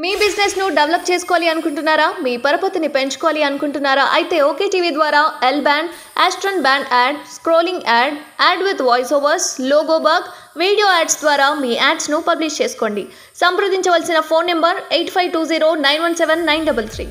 మీ business ను develop చేసుకోవాలి అనుకుంటున్నారా? మీ పరపతిని పెంచుకోవాలి అనుకుంటున్నారా? అయితే ఓకే టీవీ ద్వారా L band, Aston band ad, scrolling ad, ad with voice overs, logo bug, video ads ద్వారా మీ యాడ్స్ ను పబ్లిష్ చేసుకోండి. సంప్రదించవలసిన ఫోన్ నెంబర్ 8520917933.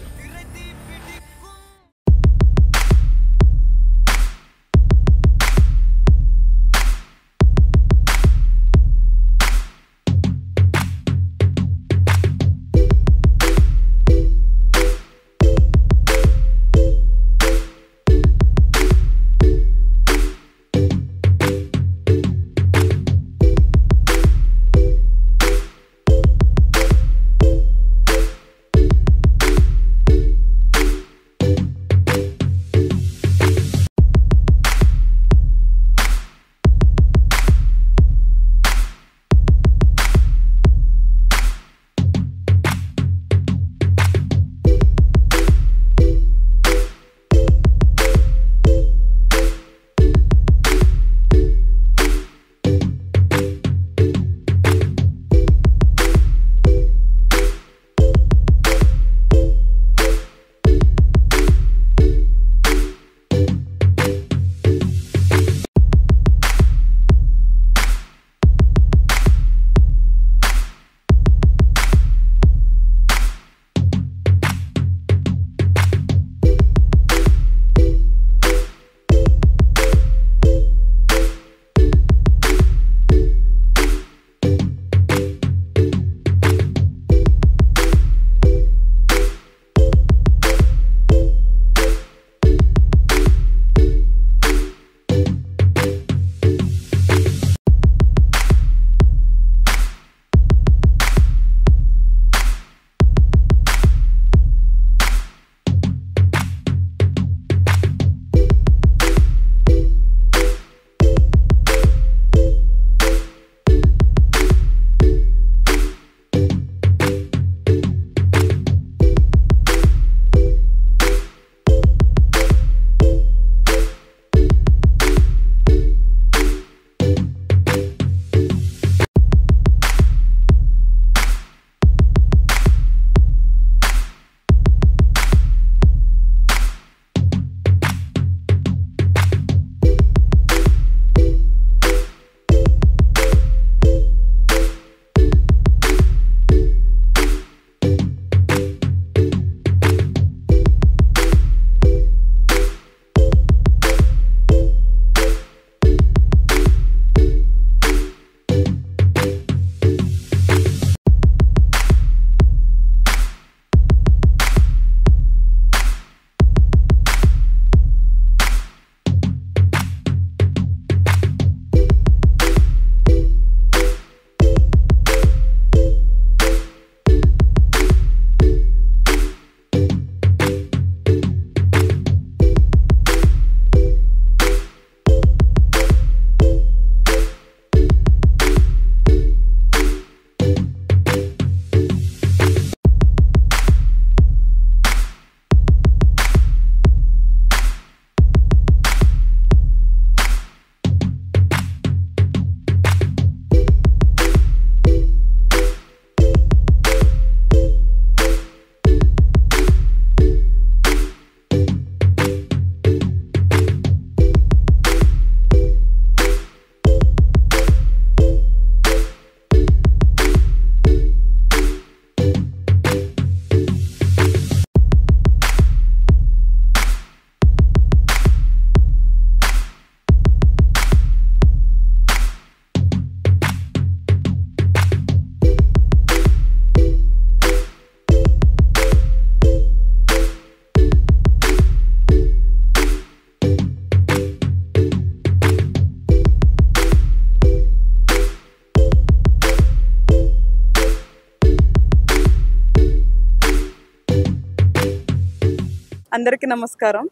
అందరికీ నమస్కారం.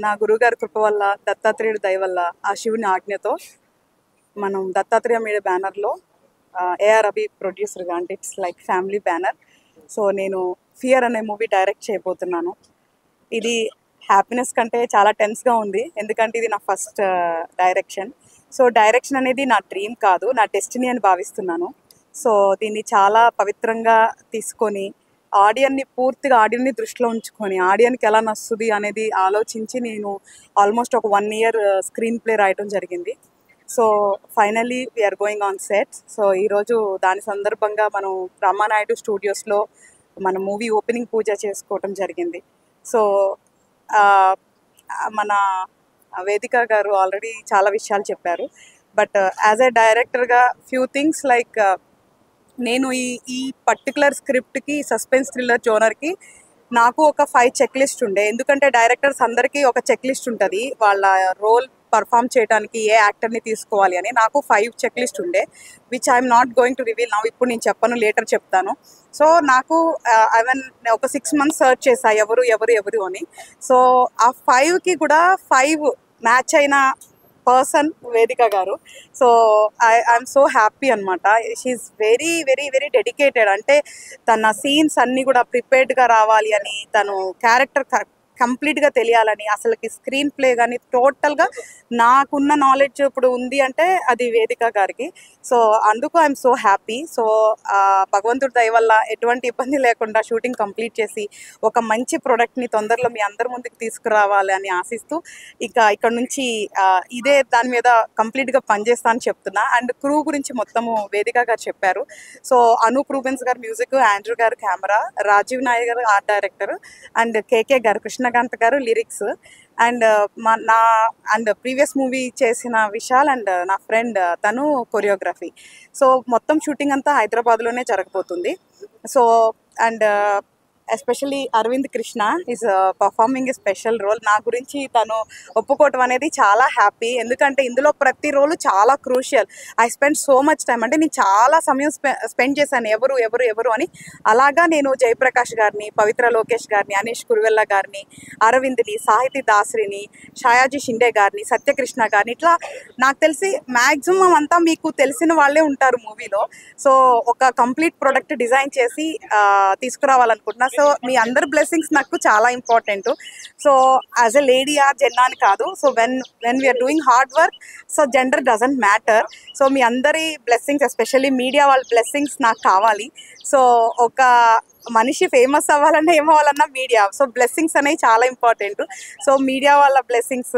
నా గురువుగారి కృప వల్ల, దత్తాత్రేయుడి దయ వల్ల, ఆ శివుని ఆజ్ఞతో మనం దత్తాత్రేయ మీడియా బ్యానర్లో ఏఆర్ రవి ప్రొడ్యూసర్గా, అంటే it's like family banner. So నేను ఫియర్ అనే మూవీ డైరెక్ట్ చేయబోతున్నాను. ఇది హ్యాపీనెస్ కంటే చాలా టెన్స్గా ఉంది, ఎందుకంటే ఇది నా ఫస్ట్ డైరెక్షన్. సో డైరెక్షన్ అనేది నా డ్రీమ్ కాదు, నా డెస్టినీ అని భావిస్తున్నాను. సో దీన్ని చాలా పవిత్రంగా తీసుకొని ఆడియన్ని దృష్టిలో ఉంచుకొని ఆడియన్కి ఎలా నచ్చుతుంది అనేది ఆలోచించి నేను ఆల్మోస్ట్ ఒక 1 year స్క్రీన్ ప్లే రాయటం జరిగింది. So finally we're going on set. So ఈరోజు దాని సందర్భంగా మనం రామానాయుడు స్టూడియోస్లో మన మూవీ ఓపెనింగ్ పూజ చేసుకోవటం జరిగింది. సో మన వేదిక గారు ఆల్రెడీ చాలా విషయాలు చెప్పారు. బట్ యాజ్ ఎ డైరెక్టర్గా ఫ్యూ థింగ్స్ లైక్ నేను ఈ పర్టికులర్ స్క్రిప్ట్కి సస్పెన్స్ థ్రిల్లర్ జోనర్కి నాకు ఒక 5 చెక్ లిస్ట్ ఉండే. ఎందుకంటే డైరెక్టర్స్ అందరికీ ఒక చెక్ లిస్ట్ ఉంటుంది వాళ్ళ రోల్ పర్ఫామ్ చేయడానికి ఏ యాక్టర్ని తీసుకోవాలి అని. నాకు 5 చెక్ లిస్ట్ ఉండే which I'm not going to reveal now. ఇప్పుడు నేను చెప్పను, లేటర్ చెప్తాను. సో నాకు ఒక 6 months సర్చ్ చేశా ఎవరు అని. సో ఆ 5కి కూడా 5 మ్యాచ్ అయిన person Vedhika garu. So I'm so happy అనమాట. She's very very very dedicated. అంటే తన సీన్స్ అన్నీ కూడా ప్రిపేర్డ్గా రావాలి అని, తను క్యారెక్టర్ కంప్లీట్గా తెలియాలని, అసలుకి స్క్రీన్ ప్లే కానీ టోటల్గా నాకున్న నాలెడ్జ్ ఇప్పుడు ఉంది అంటే అది వేదిక గారికి. సో అందుకు ఐఎమ్ సో హ్యాపీ. సో భగవంతుడి దయ వల్ల ఎటువంటి ఇబ్బంది లేకుండా షూటింగ్ కంప్లీట్ చేసి ఒక మంచి ప్రోడక్ట్ని తొందరలో మీ అందరి ముందుకు తీసుకురావాలి అని ఆశిస్తూ ఇక్కడ నుంచి ఇదే దాని మీద కంప్లీట్గా పనిచేస్తా అని చెప్తున్నా. అండ్ క్రూ గురించి మొత్తము వేదిక గారు చెప్పారు. So Anup Rubens garu music, Andrew garu camera, Rajeev Nayak garu art director, and KK garu Krishnakanth garu lyrics, and and previous movie చేసిన విశాల్ అండ్ నా ఫ్రెండ్ తను కొరియోగ్రఫీ. సో మొత్తం షూటింగ్ అంతా హైదరాబాద్లోనే జరగబోతుంది. So and especially Aravind Krishna is performing a special role. నా గురించి తను ఒప్పుకోవటం అనేది చాలా హ్యాపీ. ఎందుకంటే ఇందులో ప్రతి రోలు చాలా crucial. I spend so much time. అంటే నేను చాలా సమయం స్పెండ్ చేశాను ఎవరు అని. అలాగా నేను జయప్రకాష్ గారిని, పవిత్ర లోకేష్ గారిని, అనీష్ కురువెల్ల గారిని, అరవింద్ని, సాహితీ దాసరిని, షాయాజీ షిండే గారిని, సత్యకృష్ణ గారిని, ఇట్లా నాకు తెలిసి మ్యాక్సిమం అంతా మీకు తెలిసిన వాళ్ళే ఉంటారు మూవీలో. సో ఒక కంప్లీట్ ప్రోడక్ట్ డిజైన్ చేసి తీసుకురావాలనుకుంటున్నా. సో మీ అందరి బ్లెస్సింగ్స్ నాకు చాలా important. So as a lady or gender అని కాదు. So when we are doing hard work, so gender doesn't matter. So మీ అందరి బ్లెస్సింగ్స్, ఎస్పెషల్లీ మీడియా వాళ్ళ బ్లెస్సింగ్స్ నాకు కావాలి. సో ఒక మనిషి ఫేమస్ అవ్వాలన్నా ఏమవ్వాలన్నా మీడియా. సో బ్లెస్సింగ్స్ అనేవి చాలా ఇంపార్టెంట్. సో మీడియా వాళ్ళ బ్లెస్సింగ్స్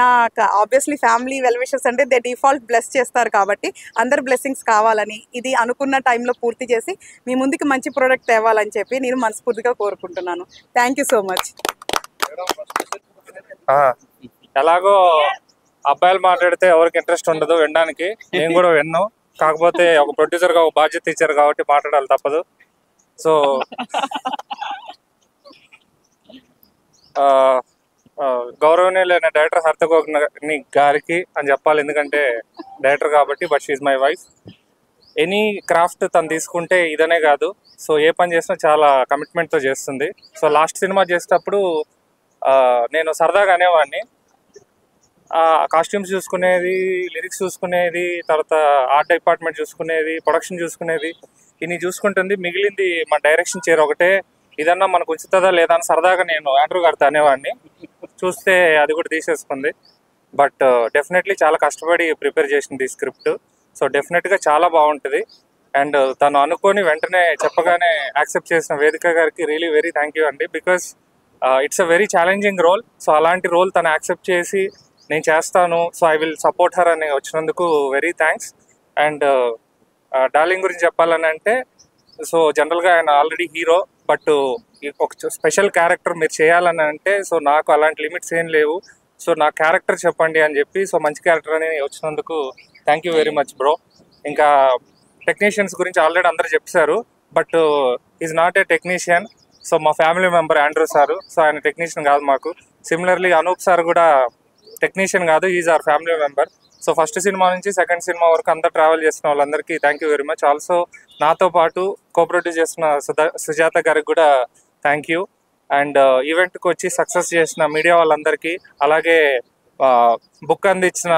నాకు ఆబ్వియస్లీ ఫ్యామిలీ వెల్ విషెస్ అంటే దే డిఫాల్ట్ బ్లెస్ చేస్తారు కాబట్టి అందరు బ్లెస్సింగ్స్ కావాలని, ఇది అనుకున్న టైంలో పూర్తి చేసి మీ ముందుకు మంచి ప్రోడక్ట్ తేవాలని చెప్పి నేను మనస్ఫూర్తిగా కోరుకుంటున్నాను. Thank you so much. ఎలాగో అబ్బాయిలు మాట్లాడితే ఎవరికి ఇంట్రెస్ట్ ఉండదు వినడానికి, నేను కూడా విన్ను. కాకపోతే ఒక ప్రొడ్యూసర్గా ఒక బాధ్యత ఇచ్చారు కాబట్టి మాట్లాడాలి తప్పదు. సో గౌరవనీయులైన డైరెక్టర్ హర్తగోగ్ని గారికి అని చెప్పాలి, ఎందుకంటే డైరెక్టర్ కాబట్టి. But she's my wife. Any craft తను తీసుకుంటే ఇదనే కాదు, సో ఏ పని చేసినా చాలా కమిట్మెంట్తో చేస్తుంది. సో లాస్ట్ సినిమా చేసేటప్పుడు నేను సరదాగా అనేవాడిని, కాస్ట్యూమ్స్ చూసుకునేది, లిరిక్స్ చూసుకునేది, తర్వాత ఆర్ట్ డిపార్ట్మెంట్ చూసుకునేది, ప్రొడక్షన్ చూసుకునేది, ఇన్ని చూసుకుంటుంది. మిగిలింది మన డైరెక్షన్ చైర్ ఒకటే, ఇదన్నా మనకు ఉచితదా లేదా అని సరదాగా నేను ఆండ్రూ గారితో అనేవాడిని. చూస్తే అది కూడా తీసేసుకుంది. బట్ డెఫినెట్లీ చాలా కష్టపడి ప్రిపేర్ చేసింది ఈ స్క్రిప్ట్. సో డెఫినెట్గా చాలా బాగుంటుంది. అండ్ తను అనుకొని వెంటనే చెప్పగానే యాక్సెప్ట్ చేసిన వేదిక గారికి రియలీ వెరీ థ్యాంక్ యూ అండి. Because it's a very challenging role. So అలాంటి రోల్ తను యాక్సెప్ట్ చేసి నేను చేస్తాను, so I will support her అని వచ్చినందుకు వెరీ థ్యాంక్స్. అండ్ డార్లింగ్ గురించి చెప్పాలని అంటే, సో జనరల్గా ఆయన ఆల్రెడీ హీరో, బట్ ఒక స్పెషల్ క్యారెక్టర్ మీరు చేయాలని అంటే, సో నాకు అలాంటి లిమిట్స్ ఏం లేవు, సో నా క్యారెక్టర్ చెప్పండి అని చెప్పి, సో మంచి క్యారెక్టర్ అని వచ్చినందుకు thank you very much bro. ఇంకా టెక్నీషియన్స్ గురించి ఆల్రెడీ అందరూ చెప్పారు, but is not a technician. So మా family member Andrew sir, so ఆయన టెక్నీషియన్ కాదు మాకు. సిమిలర్లీ అనూప్ సార్ కూడా టెక్నీషియన్ కాదు, is our family member. So first సినిమా నుంచి సెకండ్ సినిమా వరకు అంతా ట్రావెల్ చేసిన వాళ్ళందరికీ thank you very much. Also నాతో పాటు కోప్రొడ్యూస్ చేసిన సుజాత గారికి కూడా థ్యాంక్ యూ. అండ్ ఈవెంట్కి వచ్చి సక్సెస్ చేసిన మీడియా వాళ్ళందరికీ, అలాగే బుక్ అందించిన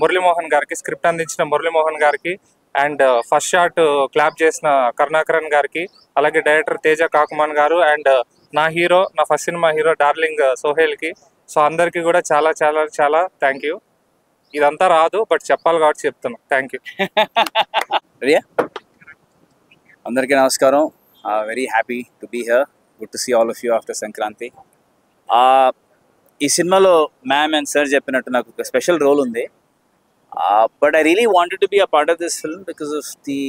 మురళీమోహన్ గారికి, స్క్రిప్ట్ అందించిన మురళీమోహన్ గారికి, అండ్ ఫస్ట్ షాట్ క్లాప్ చేసిన కరుణాకరన్ గారికి, అలాగే డైరెక్టర్ తేజ కాకుమాన్ గారు, అండ్ నా హీరో, నా ఫస్ట్ సినిమా హీరో డార్లింగ్ సోహెల్కి. సో అందరికీ కూడా చాలా చాలా చాలా థ్యాంక్ యూ. ఇదంతా రాదు, బట్ చెప్పాలి కాబట్టి చెప్తున్నా. Thank you. అందరికీ నమస్కారం. Very happy to be here. Good to see all of you after Sankranti. ఈ సినిమాలో మ్యామ్ అండ్ సార్ చెప్పినట్టు నాకు ఒక స్పెషల్ రోల్ ఉంది. But I really wanted to be a part of this film because of the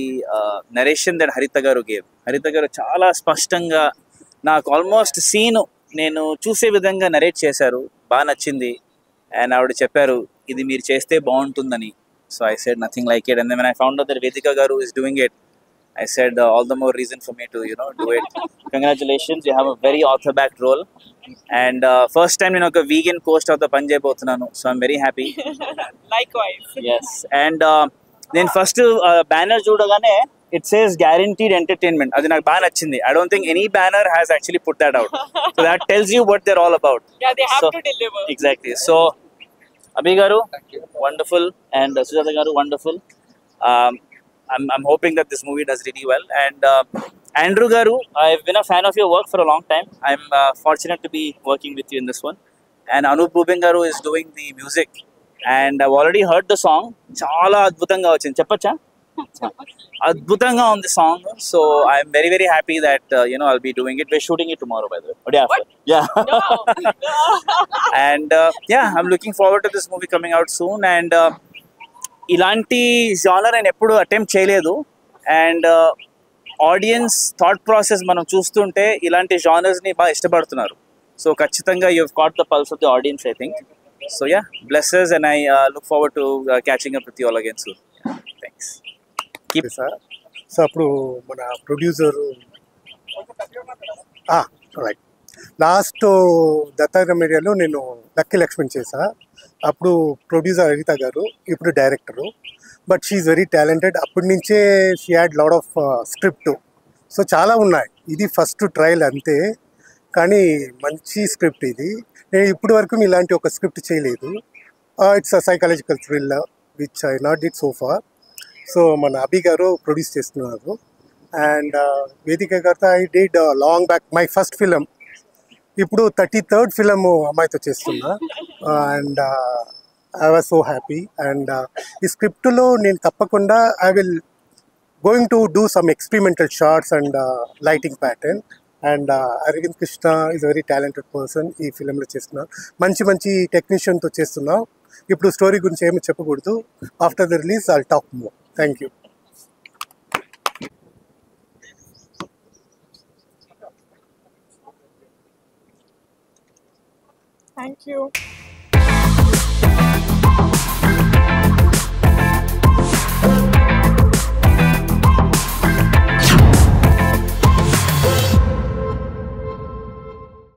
narration that Haritha garu gave. హరిత గారు చాలా స్పష్టంగా నాకు ఆల్మోస్ట్ సీను నేను చూసే విధంగా నరేట్ చేశారు. బాగా నచ్చింది. అండ్ ఆవిడ చెప్పారు ఇది మీరు చేస్తే బాగుంటుందని. So I said nothing like it, and then when I found out that Vedika Garu is doing it, I said all the more reason for me to do it. Congratulations, you have a very author-backed role, and first time నేను ఒక vegan coast of the పని చేయబోతున్నాను, so I'm very happy. Likewise. Yes, and నేను first banner చూడగానే it says guaranteed entertainment. అది నాకు బాగా నచ్చింది. I don't think any banner has actually put that out, so that tells you what they're all about. Yeah, they have So, to deliver. exactly. So Abhi garu, wonderful, and Sujata garu, wonderful. I'm hoping that this movie does really well. And Andrew garu, I've been a fan of your work for a long time. I'm fortunate to be working with you in this one. And Anup Rubin garu is doing the music, and I've already heard the song. Chala adbhutanga vachindi. Cheppacha? Adbhutanga on the song. So I'm very very happy that I'll be doing it. We're shooting it tomorrow, by the way. What? Yeah. No. And I'm looking forward to this movie coming out soon. And ఇలాంటి genre నేను ఎప్పుడు attempt చేయలేదు. And audience thought process మనం చూస్తుంటే ఇలాంటి జానర్స్ని బాగా ఇష్టపడుతున్నారు. So ఖచ్చితంగా you have caught the pulse of the audience, I think. So blesses, and I look forward to catching up with you all again soon. Thanks. Keep sir. So అప్పుడు మన producer right last Dattatreya మీడియాలో నేను lucky Laxman చేసా. అప్పుడు producer Haritha garu, ఇప్పుడు director. But she's very talented. అప్పటి నుంచే she had lot of script. So చాలా ఉన్నాయి. ఇది ఫస్ట్ ట్రయల్ అంతే, కానీ మంచి స్క్రిప్ట్ ఇది. నేను ఇప్పటి వరకు ఇలాంటి ఒక స్క్రిప్ట్ చేయలేదు. It's a psychological thriller which I not did so far. So మన అభి గారు ప్రొడ్యూస్ చేస్తున్నారు. అండ్ వేదిక గారితో I did long back my first film. ఇప్పుడు 33rd ఫిలిం అమ్మాయితో చేస్తున్నా. And I was so happy. And ఈ స్క్రిప్ట్లో నేను తప్పకుండా I will going to do some experimental shots and lighting pattern. And Aravind Krishna is very talented person. ఈ ఫిలింలో చేస్తున్నా. మంచి మంచి టెక్నీషియన్తో చేస్తున్నా. ఇప్పుడు స్టోరీ గురించి ఏమి చెప్పకూడదు. After the release I'll talk more. Thank you. Thank you.